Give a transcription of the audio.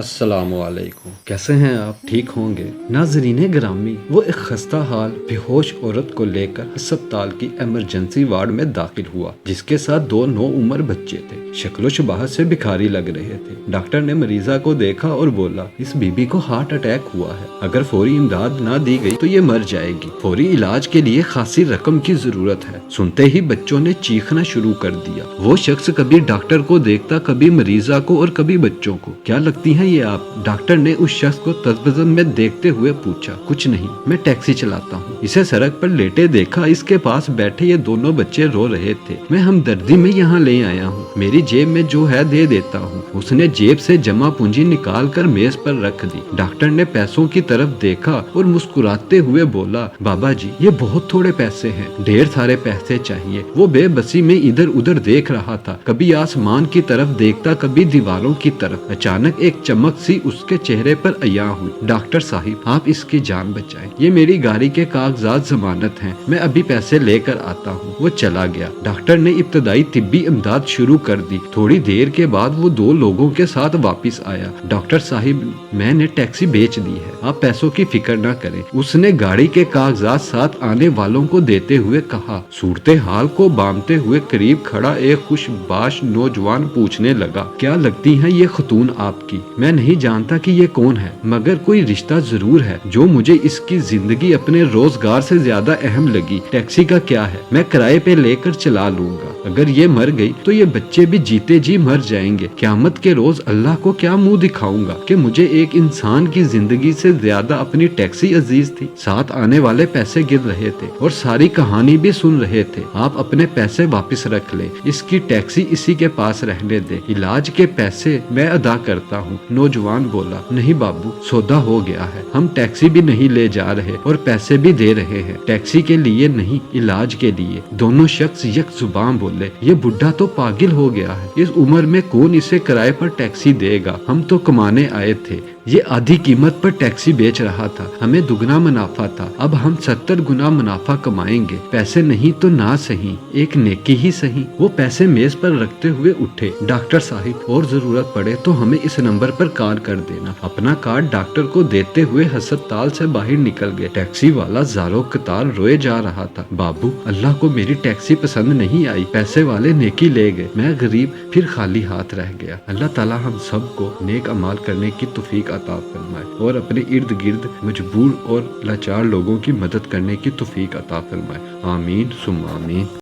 السلام علیکم، کیسے ہیں آپ؟ ٹھیک ہوں گے؟ ناظرین گرامی، وہ ایک خستہ حال بے ہوش عورت کو لے کر ہسپتال کی ایمرجنسی وارڈ میں داخل ہوا، جس کے ساتھ دو نوعمر بچے تھے۔ شکل و شباہت سے بھکاری لگ رہے تھے۔ ڈاکٹر نے مریضہ کو دیکھا اور بولا، اس بی بی کو ہارٹ اٹیک ہوا ہے، اگر فوری امداد نہ دی گئی تو یہ مر جائے گی، فوری علاج کے لیے خاصی رقم کی ضرورت ہے۔ سنتے ہی بچوں نے چیخنا شروع کر دیا۔ وہ شخص کبھی ڈاکٹر کو دیکھتا، کبھی مریضہ کو اور کبھی بچوں کو۔ کیا لگتی ہیں یہ آپ؟ ڈاکٹر نے اس شخص کو تذبذب میں دیکھتے ہوئے پوچھا۔ کچھ نہیں، میں ٹیکسی چلاتا ہوں۔ اسے سڑک پر لیٹے دیکھا، اس کے پاس بیٹھے یہ دونوں بچے رو رہے تھے۔ میں ہمدردی میں یہاں لے آیا ہوں، میری جیب میں جو ہے دے دیتا ہوں۔ اس نے جیب سے جمع پونجی نکال کر میز پر رکھ دی۔ ڈاکٹر نے پیسوں کی طرف دیکھا اور مسکراتے ہوئے بولا، بابا جی یہ بہت تھوڑے پیسے ہیں، ڈھیر سارے پیسے چاہیے۔ وہ بے بسی میں ادھر ادھر دیکھ رہا تھا، کبھی آسمان کی طرف دیکھتا، کبھی دیواروں کی طرف۔ اچانک ایک چمک سی اس کے چہرے پر عیاں ہوئی۔ ڈاکٹر صاحب، آپ اس کی جان بچائیں، یہ میری گاڑی کے کاغذات ضمانت ہیں، میں ابھی پیسے لے کر آتا ہوں۔ وہ چلا گیا۔ ڈاکٹر نے ابتدائی طبی امداد شروع کر دی۔ تھوڑی دیر کے بعد وہ دو لوگوں کے ساتھ واپس آیا۔ ڈاکٹر صاحب، میں نے ٹیکسی بیچ دی ہے، آپ پیسوں کی فکر نہ کریں۔ اس نے گاڑی کے کاغذات ساتھ آنے والوں کو دیتے ہوئے کہا۔ صورتحال کو بامتے ہوئے قریب کھڑا ایک خوش باش نوجوان پوچھنے لگا، کیا لگتی ہیں یہ خاتون آپ کی؟ میں نہیں جانتا کہ یہ کون ہے، مگر کوئی رشتہ ضرور ہے جو مجھے اس کی زندگی اپنے روزگار سے زیادہ اہم لگی۔ ٹیکسی کا کیا ہے، میں کرائے پہ لے کر چلا لوں گا۔ اگر یہ مر گئی تو یہ بچے بھی جیتے جی مر جائیں گے۔ قیامت کے روز اللہ کو کیا منہ دکھاؤں گا کہ مجھے ایک انسان کی زندگی سے زیادہ اپنی ٹیکسی عزیز تھی۔ ساتھ آنے والے پیسے گر رہے تھے اور ساری کہانی بھی سن رہے تھے۔ آپ اپنے پیسے واپس رکھ لیں، اس کی ٹیکسی اسی کے پاس رہنے دے، علاج کے پیسے میں ادا کرتا ہوں۔ نوجوان بولا، نہیں بابو، سودا ہو گیا ہے، ہم ٹیکسی بھی نہیں لے جا رہے اور پیسے بھی دے رہے ہیں، ٹیکسی کے لیے نہیں، علاج کے لیے۔ دونوں شخص یک زبان بولے، یہ بڈھا تو پاگل ہو گیا ہے، اس عمر میں کون اسے کرائے پر ٹیکسی دے گا؟ ہم تو کمانے آئے تھے، یہ آدھی قیمت پر ٹیکسی بیچ رہا تھا، ہمیں دگنا منافع تھا، اب ہم 70 گنا منافع کمائیں گے، پیسے نہیں تو نہ سہی، ایک نیکی ہی سہی۔ وہ پیسے میز پر رکھتے ہوئے اٹھے۔ ڈاکٹر صاحب، اور ضرورت پڑے تو ہمیں اس نمبر پر کال کر دینا۔ اپنا کارڈ ڈاکٹر کو دیتے ہوئے ہسپتال سے باہر نکل گئے۔ ٹیکسی والا زاروں قطار روئے جا رہا تھا، بابو، اللہ کو میری ٹیکسی پسند نہیں آئی، پیسے والے نیکی لے گئے، میں غریب پھر خالی ہاتھ رہ گیا۔ اللہ تعالی ہم سب کو نیک اعمال کرنے کی توفیق عطا فرمائے اور اپنے ارد گرد مجبور اور لاچار لوگوں کی مدد کرنے کی توفیق عطا فرمائے، آمین ثم آمین۔